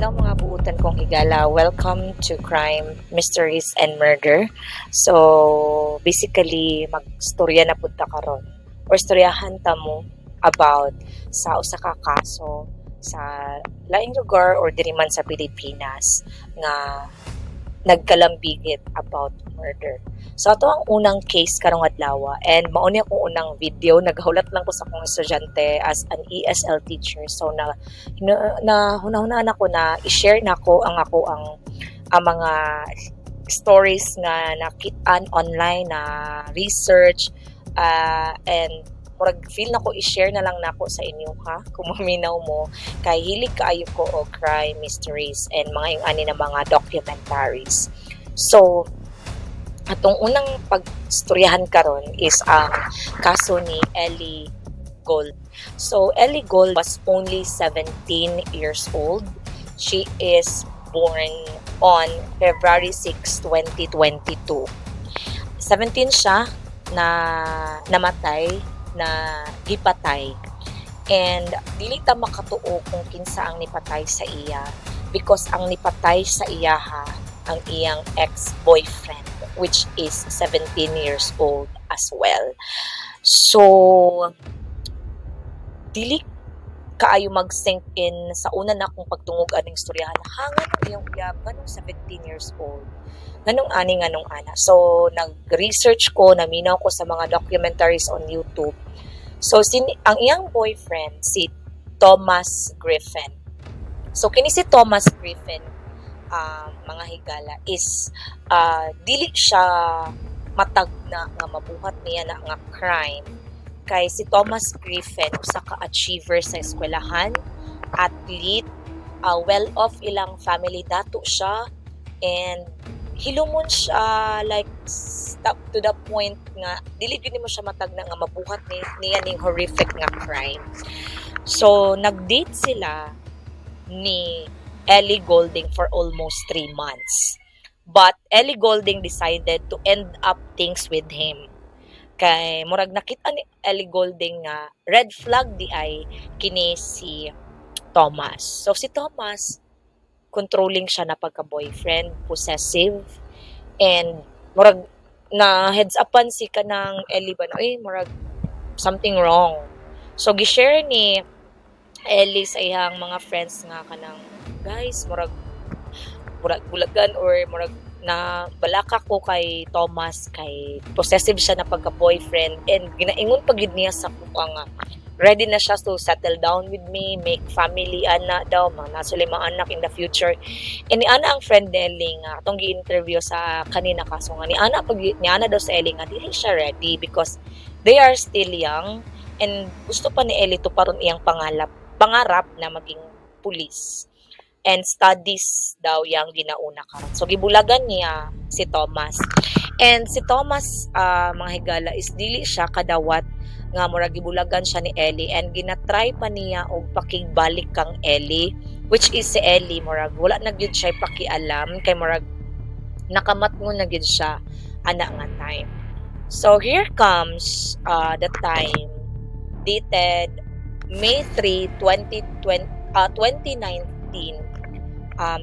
Adlaw mga buutan kong higala. Welcome to Crime, Mysteries, and Murder. So, basically, magstorya na punta karon or storyahan ta mo about sa usa ka kaso sa laing lugar or diri man sa Pilipinas nga nagkalambigit about murder. So ato ang unang case karong adlaw and mao ni akong unang video, naghulat lang ko sa akong estudyante as an ESL teacher. So na hunahunaan ako na i-share nako ang mga stories nga nakitaan online na research and murag feel nako i-share na lang nako sa inyo ha kung maminaw mo kay hilig kaayo ko og crime mysteries and mga ingani na mga documentaries. So atong unang pagstoryahan karon is ang kaso ni Ellie Gold. So Ellie Gold was only 17 years old. She is born on February 6, 2022. 17 siya na namatay na gipatay and dili ta makatuo kung kinsa ang nipatay sa iya because ang nipatay sa iya ang iyang ex-boyfriend which is 17 years old as well. So dili kaayo mag-sink in sa una na akong pagtungog aning istoryahan hangan ang iyang uyab ganong 17 years old nganong ana. So nag-research ko, naminaw ko sa mga documentaries on YouTube. So ang iyang boyfriend si Thomas Griffin. So kini si Thomas Griffin mga higala is dili siya matag na nga mabuhat niya na nga crime kay si Thomas Griffin usa ka achiever sa eskwelahan, athlete, well-off ilang family dato siya and hilumon siya like up to the point nga dili gyud mo siya matag na nga mabuhat niya ning horrific nga crime. So nag-date sila ni Ellie Goulding for almost 3 months. But Ellie Goulding decided to end up things with him. Kay murag nakita ni Ellie Goulding nga red flag di ay kini si Thomas. So si Thomas controlling siya na pagka-boyfriend, possessive, and murag na heads upan si kanang Ellie ba na, murag something wrong. So gi-share ni Ellie sa iyang mga friends nga kanang, guys, murag bulagan or murag na balaka ko kay Thomas kay possessive siya na pagka-boyfriend and ginaingon pa gid niya sa kuha nga ready na siya to settle down with me, make family ana daw, mga nasulay mga anak in the future. And ni ana ang friend ni Ellie nga atong gi-interview sa kanina kaso nga ni ana daw sa Ellie nga dili siya ready because they are still young and gusto pa ni Ellie to paron iyang pangarap na maging pulis and studies daw yang ginauna karon. So gibulagan niya si Thomas. And si Thomas mga higala is dili siya kadawat nga murag gibulagan siya ni Ellie and ginatry pa niya og pakigbalik kang Ellie which is si Ellie murag wala na gyud siya pakialam kay murag nakamatngon na gyud siya ana nga time. So here comes the time dated May 3, 2019.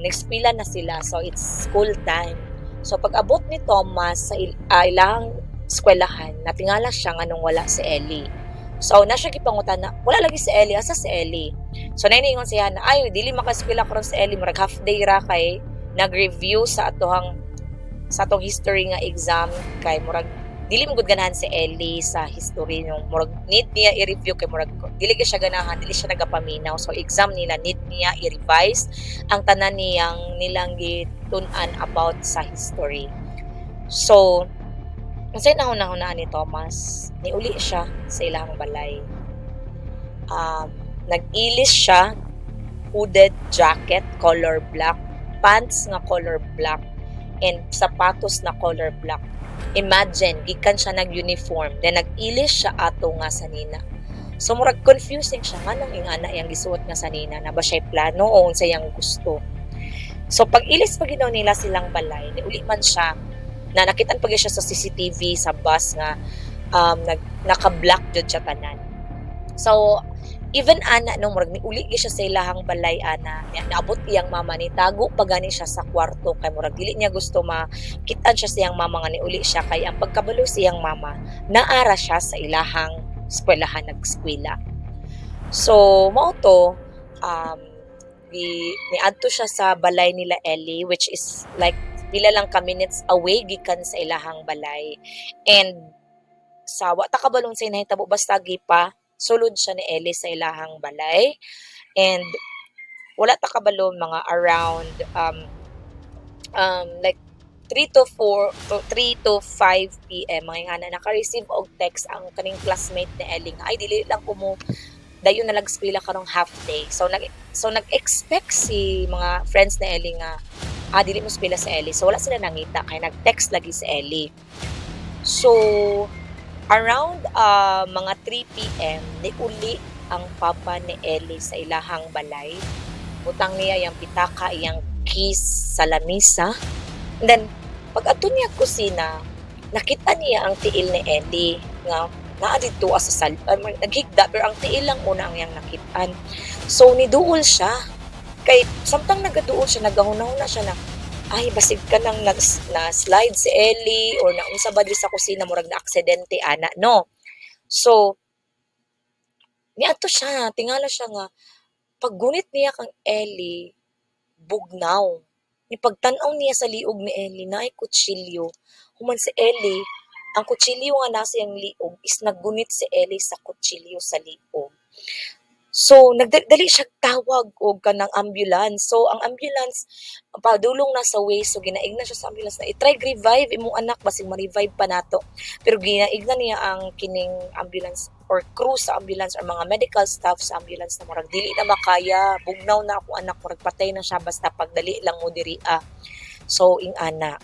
Nagspila na sila so it's school time. So pag abot ni Thomas sa ilang eskwelahan, natingala siya nga nung wala si Ellie. So na siya gipangutan na wala lagi si Ellie, asa si Ellie? So naingon siya na ay dili maka-eskwela karon si Ellie, murag half day ra kay nag-review sa atong history nga exam kay murag dili mo gud ganahan si Ellie sa history nung murag need niya i-review kay murag dili siya ganahan, dili siya nagapaminaw. So exam nila need niya i-revise ang tanan nilang gitun-an about sa history. So kasi nahuna-hunaan ni Thomas, niuli siya sa ilang balay. Nag-ilis siya, hooded jacket, color black, pants nga color black, and sapatos na color black. Imagine, gikan siya nag-uniform, then nag-ilis siya ato nga sa nina. So murag confusing siya nga nang ingana yang gisuot nga sa nina, na ba siya plano o unsa yang gusto. So pag ilis pa ginaw nila silang balay, niuli man siya na nakitan pag siya sa CCTV sa bus nga naka-black jud siya tanan. So Even ana no murag niuli gyud siya sa ilahang balay ana, naabot iyang mama ni tago pa gani siya sa kwarto kay murag dili niya gusto makit-an siya sa iyang mama nga niuli siya kay ang pagkabalo sa iyang mama naara siya sa ilahang eskwelahan nag-eskwela. So mao to, um, niadto siya sa balay nila Ellie which is like pila lang ka minutes away gikan sa ilahang balay. And sa wa ta kabalong say nahitabo basta gipa sulod siya ni Ellie sa ilahang balay. And wala ta kabalo mga around like 3 to 4 to 3 to 5 PM mga nga na naka-receive og text ang kaning classmate ni Ellie nga ay dili lang ko mo dayon na lag-eskwela karong half day. So nag-expect si mga friends ni Ellie nga dili mo eskwela si Ellie. So wala sila nangita kay nag-text lagi si Ellie. So around mga 3 PM niuli ang papa ni Ellie sa ilahang balay. Butang niya yang pitaka iyang keys sa lamisa. And then pag ato niya kusina, nakita niya ang tiil ni Ellie nga naa dito sa naghigda pero ang tiil lang una ang iyang nakitaan. So niduol siya. Kay samtang nagaduol siya nagahunahuna siya na ay basig ka nang na slide si Ellie or naunsa ba di sa kusina murag na aksidente ana no. So niadto siya tingala siya nga paggunit niya kang Ellie bugnaw. Ni pagtan-aw niya sa liog ni Ellie naay kutsilyo. Human si Ellie, ang kutsilyo nga nasa iyang liog is naggunit si Ellie sa kutsilyo sa liog. So nagdali siya tawag og kanang ambulance. So ang ambulance padulong na sa way so ginaigna siya sa ambulance na i-try revive imong anak basig ma-revive pa nato. Pero ginaigna niya ang kining ambulance or crew sa ambulance or mga medical staff sa ambulance na murag dili na makaya, bugnaw na ako anak murag patay na siya basta pagdali lang mo diri So ing ana.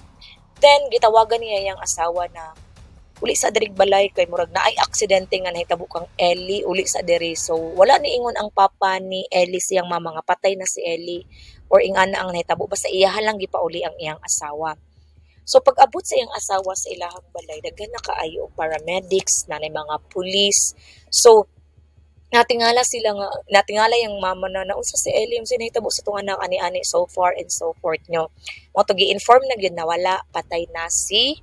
Then gitawagan niya yang asawa na uli sa dirig balay kay murag naay aksidente nga nahitabo kang Ellie uli sa diri. So wala ni ingon ang papa ni Ellie siyang mama nga patay na si Ellie or ingana ang nahitabo basta iyahan lang gipauli ang iyang asawa. So pag-abot sa iyang asawa sa ilahang balay daghan na kaayo og paramedics na mga pulis. So natingala yung mama na naunsa si Ellie yung sinahitabo sa tong anak ani-ani so far and so forth nyo. Mo to gi-inform na gyud na wala patay na si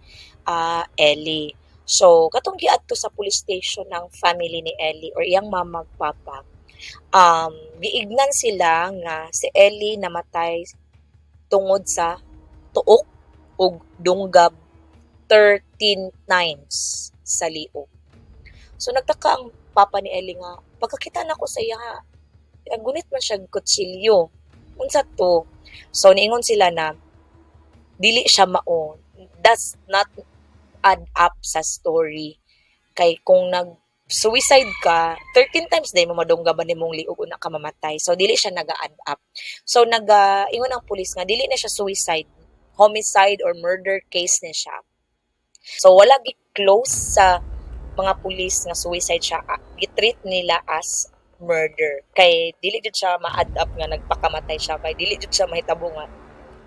Ellie. So katong giadto sa police station ng family ni Ellie or iyang mama ug papa, giignan sila nga si Ellie namatay tungod sa tuok ug dunggab 13 times sa liog. So nagtaka ang papa ni Ellie nga pagkakita nako sa iya gunit man siya kutsilyo. Unsa to? So niingon sila na dili siya mao. Does not add up sa story. Kay kung nag-suicide ka, 13 times dahil mo madunggaban nimong liog una ka mamatay. So, dili siya nag-add up. So, ingon ang pulis nga, dili na siya suicide. Homicide or murder case na siya. So, wala gi-close sa mga pulis nga suicide siya. Gitreat nila as murder. Kay, dili jud siya ma-add up nga nagpakamatay siya. Kay, dili jud siya mahitabo nga.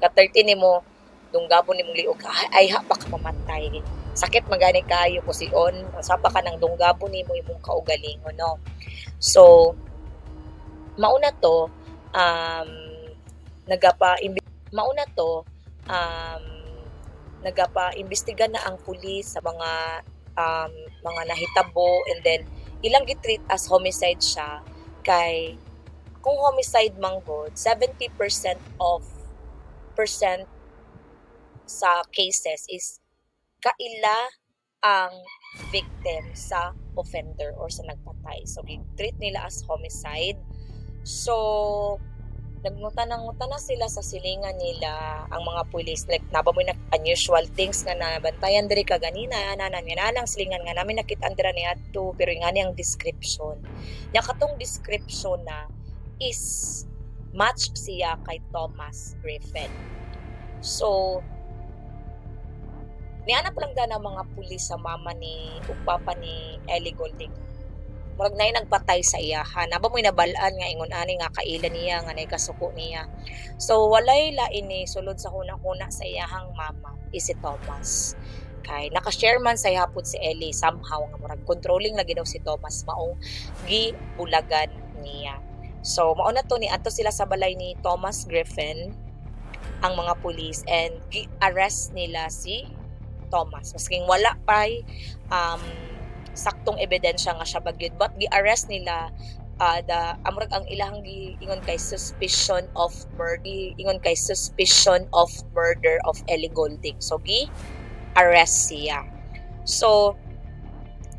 Ka-13 nimo dunggabon nimong liog ay pa ka mamatay sakit magani kayo kusion sapa ka ng dunggabon nimo imong kaugalingon no. So mauna to nagapa-imbestiga na ang pulis sa mga nahitabo and then ilang gitreat as homicide siya kay kung homicide man god 70% of percent sa cases is kaila ang victim sa offender or sa nagpatay. So, treat nila as homicide. So, nagngutana sila sa silingan nila ang mga pulis. Like, nabamoy na unusual things nga nabantayan diri ka ganina. Nanang silingan nga namin nakitaan dira niya to. Pero nga niyang description. Katong description na is match siya kay Thomas Griffin. So, nianap lang da ng mga pulis sa mama ni ug papa ni Ellie Goulding. Murag nay nagpatay sa iya. Naba mo'y nabalaan nga ingon ani nga kaila niya nga nay kasuko niya. So walay lain ni sulod sa hunang-huna sa iyahang mama is si Thomas. Kay naka-share man sa hapon si Ellie somehow nga murag controlling lagi daw si Thomas maong gibulagan niya. So mao na to ni adto sila sa balay ni Thomas Griffin ang mga pulis and gi-arrest nila si Thomas masking wala pay saktong ebidensya nga siya bagyod but gi-arrest nila the amrag ang ilahang giingon kay suspicion of murder of Ellie Goulding. So gi-arrest siya. So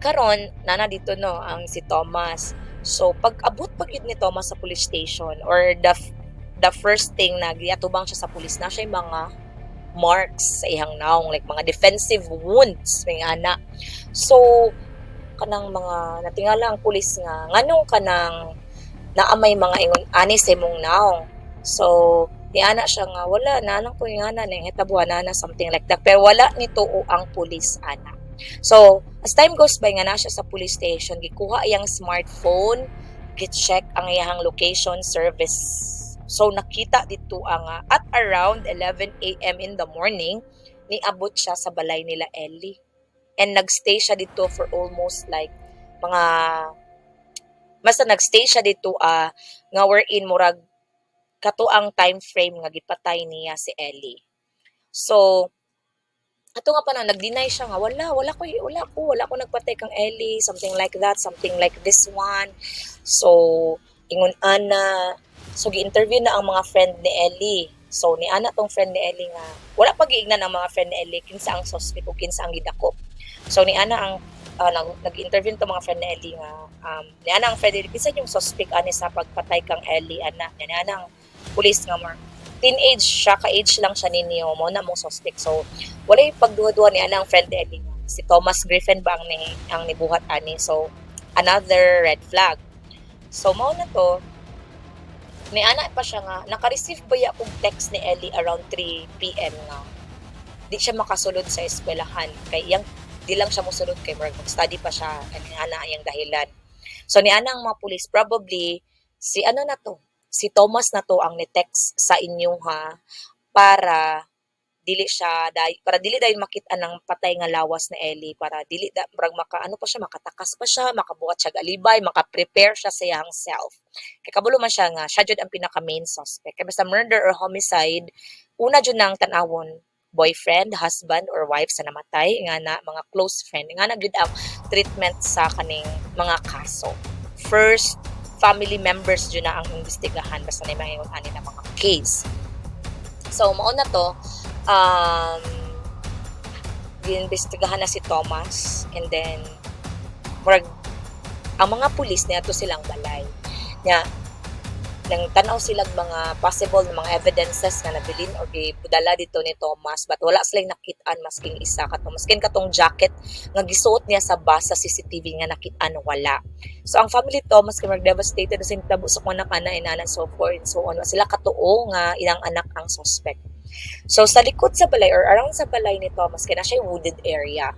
karon nana dito no ang si Thomas. So pag abot pagyud ni Thomas sa police station or the first thing na giatubang siya sa pulis na siya mga marks sa ihang naong like mga defensive wounds may ana. So kanang mga natingala ang pulis nga nganong kanang naamay mga ingon ani sa imong naong. So niana siya nga wala na ko nga na hitabuan na something like that pero wala nituo ang pulis ana. So as time goes by nga na siya sa police station gikuha iyang smartphone gi-check ang iyang location service. So nakita dito ang at around 11 a.m. in the morning niabot siya sa balay nila Ellie and nagstay siya dito for almost like mga nagstay siya dito nga wherein murag kato ang time frame nga gipatay niya si Ellie. So ato nga pa na nag-deny siya nga wala ko nagpatay kang Ellie, something like that, something like this one. So ingon ana. So gi-interview na ang mga friend ni Ellie. So ni ana tong friend ni Ellie nga wala pa giignan ang mga friend ni Ellie kinsa ang suspect o kinsa ang gidakop. So ni ana ang nag-interview to mga friend ni Ellie nga ni ana ang friend ni Ellie kinsa yung suspect ani sa pagpatay kang Ellie ana. Ni ana ang police nga more teenage siya ka-age lang siya ninyo mo na mong suspect. So wala yung pagduha-duha ni ana ang friend ni Ellie nga si Thomas Griffin ba ang nibuhat ani. So another red flag. So mao na to may ana pa siya nga naka-receive ba ya og text ni Ellie around 3 PM nga di siya makasulod sa eskwelahan kay iyang di lang siya mosulod kay mag-study pa siya and ana iyang dahilan. So ni ana ang mga police probably si si Thomas na to ang ni-text sa inyo ha para dili dahil makita ng patay nga lawas na Ellie para dili makatakas pa siya makabuhat siya alibay maka-prepare siya sa iyang self kay kabulo man siya nga siya jud ang pinaka main suspect kay basta murder or homicide una jud nang tan-awon boyfriend, husband or wife sa namatay nga na mga close friend nga na gud ang treatment sa kaning mga kaso. First family members jud na ang imbestigahan basta na may ani na mga case. So mao na to giimbestigahan na si Thomas and then murag ang mga pulis niya to silang balay nya nang tanaw silang mga possible na mga evidences nga nabilin or gipudala dito ni Thomas but wala silang nakitaan masking isa maskin katong jacket nga gisuot niya sa bus sa CCTV nga nakitaan wala. So ang family Thomas kay devastated sa tabo sa kuna kana inanan so forth and so on sila katuo nga ilang anak ang suspect. So sa likod sa balay or around sa balay ni Thomas kay na siya wooded area.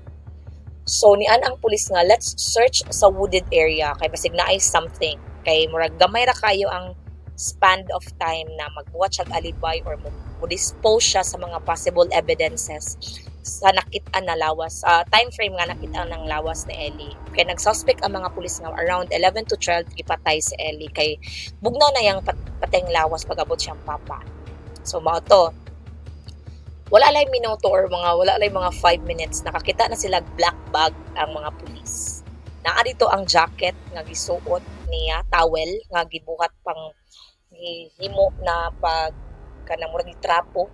So nian ang pulis nga let's search sa wooded area kay basig na ay something kay murag gamay ra kayo ang span of time na magbuhat siya alibay or mo-dispose siya sa mga possible evidences sa nakita na lawas time frame nga nakita ng lawas ni Ellie kay nagsuspect ang mga pulis nga around 11 to 12 ipatay si Ellie kay bugnaw na yang patayng lawas pag abot siyang papa. So mao to wala lay minuto or wala lay mga 5 minutes nakakita na sila black bag ang mga pulis. Naa dito ang jacket nga gisuot niya, towel nga gibuhat pang himo na pag kanang murag trapo.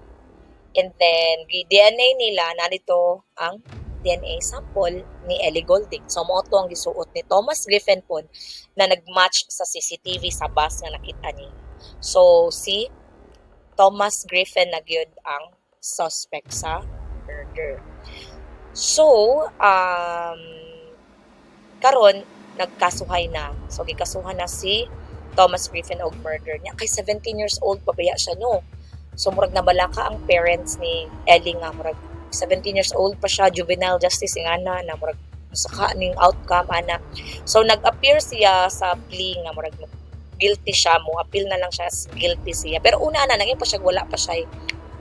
And then gi-DNA nila narito ang DNA sample ni Ellie Goulding. So mao to ang gisuot ni Thomas Griffin pod na nagmatch sa CCTV sa bus nga nakita niya. So si Thomas Griffin na gyud ang suspect sa murder. So karon nagkasuhay na. So gikasuhan na si Thomas Griffin og murder niya kay 17 years old pa baya siya no. So murag nabalaka ang parents ni Ellie nga murag 17 years old pa siya, juvenile justice nga na murag saka ning outcome ana. So nag-appear siya sa plea nga murag guilty siya mo, appeal na lang siya as guilty siya. Pero una na naging pa siya wala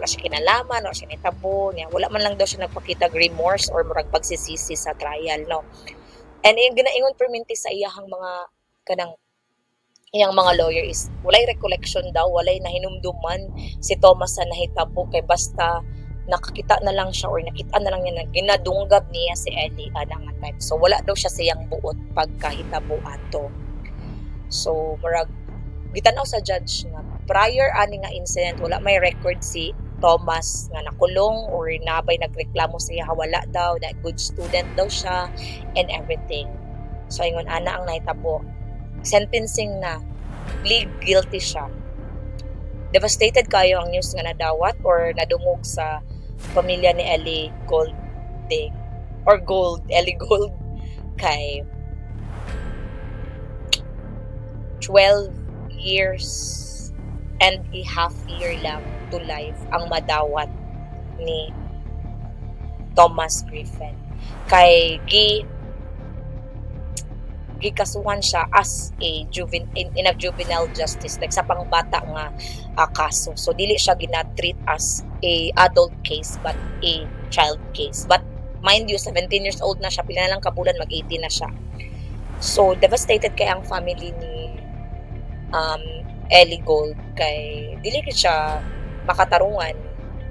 siya kinalaman or siya nitabo niya. Wala man lang daw siya nagpakita remorse or murag pagsisisi sa trial no. And yung ginaingon perminti sa iyahang mga kanang iyang mga lawyer is walay recollection daw, walay nahinumduman si Thomas sa nahitabo kay basta nakakita na lang siya or nakita na lang niya na ginadunggab niya si Ellie nga time. So wala daw siya siyang buot pagkahitabo ato. So murag gitanaw sa judge nga prior ani nga incident wala may record si Thomas nga nakulong or nabay nagreklamo siya wala daw, na good student daw siya and everything. So ingon ana ang nahitabo, sentencing na, plead guilty siya. Devastated kayo ang news nga nadawat or nadungog sa pamilya ni Ellie Goulding or Ellie Gold kay 12 years and a half year lang to life ang madawat ni Thomas Griffin. Kay gikasuhan siya as a in a juvenile justice, like sa pangbata nga kaso. So dili siya gina-treat as a adult case but a child case. But mind you, 17 years old na siya, pila na lang kabulan mag-18 na siya. So devastated kay ang family ni Ellie Gold kay dili gid siya makatarungan.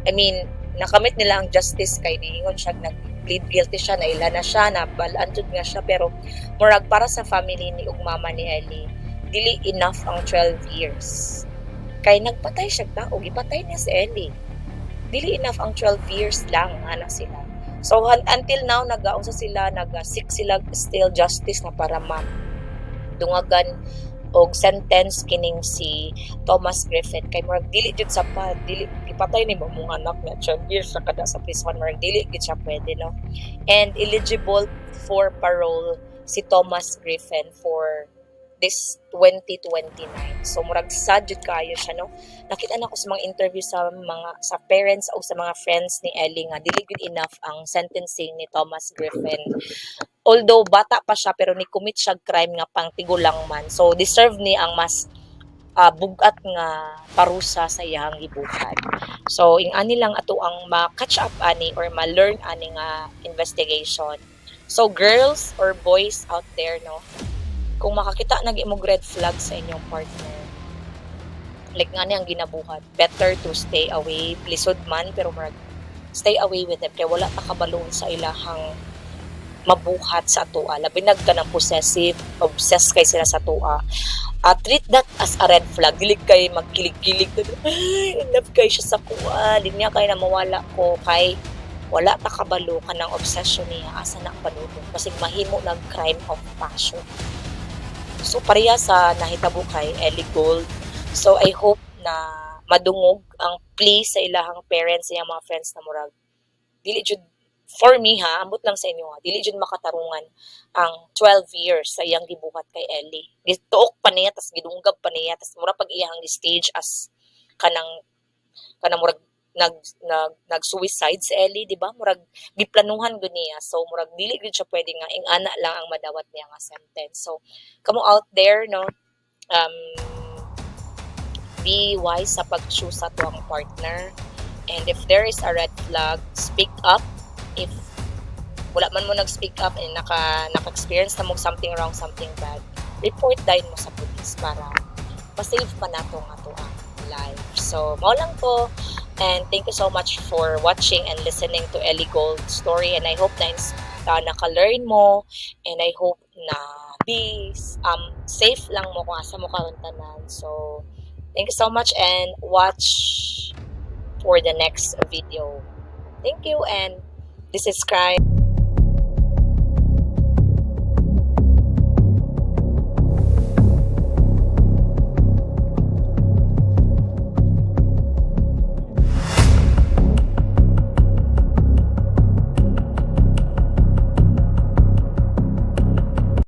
I mean, nakamit nila ang justice kay niingon siya nag-plead guilty siya, naila na siya, nabalaan jud nga siya, pero murag para sa family ni ug mama ni Ellie, dili enough ang 12 years. Kay nagpatay siya tao, gipatay niya si Ellie. Dili enough ang 12 years lang ana sila. So until now nag-ausa sila, nag-seek sila still justice na para dungagan og sentence kining si Thomas Griffin kay murag dili jud sa dili ipatay ni mong anak na 12 years sa kada sa prison, murag dili gid siya pwede, no. And eligible for parole si Thomas Griffin for this 2029. So murag sad jud kayo siya, no. Nakita na ko sa mga interview sa parents o sa mga friends ni Ellie nga dili good enough ang sentencing ni Thomas Griffin. Although bata pa siya pero ni commit siya crime nga pang tigulang man. So deserve ni ang mas bugat nga parusa sa iyang gibuhat. So ing ani lang ato ang ma-catch up ani or ma-learn ani nga investigation. So girls or boys out there, no, kung makakita nag imong red flag sa inyong partner, like nga ni ang ginabuhat, better to stay away. Lisod man pero stay away with them kay wala ta kabalo sa ilahang mabuhat sa atoa. Labi nagkanang possessive, obsessed kay sila sa atoa. Treat that as a red flag. Dili kay magkilig-kilig na, ay, love kay siya sa kuha. Di niya kay na mawala ko kay wala ta kabalo ka ng obsession niya asa na panudon. Kasi mahimo ng crime of passion. So pareha sa nahitabo kay Ellie Gold. So I hope na madungog ang plea sa ilahang parents, sa mga friends na murag dili jud for me ha, ambot lang sa inyo ha, dili jud makatarungan ang 12 years sa iyang gibuhat kay Ellie. Gituok pa niya, tas gidunggab pa niya, tas mura pag iyang stage as kanang murag nag-suicide si Ellie, di ba? Murag giplanuhan gud niya. So murag dili gud siya pwede nga ing ana lang ang madawat niya nga sentence. So kamo out there, no, be wise sa pag-choose sa tuwang partner. And if there is a red flag, speak up. If wala man mo nag-speak up and naka-experience na mo something wrong, something bad, report din mo sa police para pa-save pa nato nga to ang life. So, mao lang to. And thank you so much for watching and listening to Ellie Gold's story. And I hope na naka-learn mo. And I hope na be safe lang mo kung asa mo karon tanan. So, thank you so much and watch for the next video. Thank you, and this is Crime.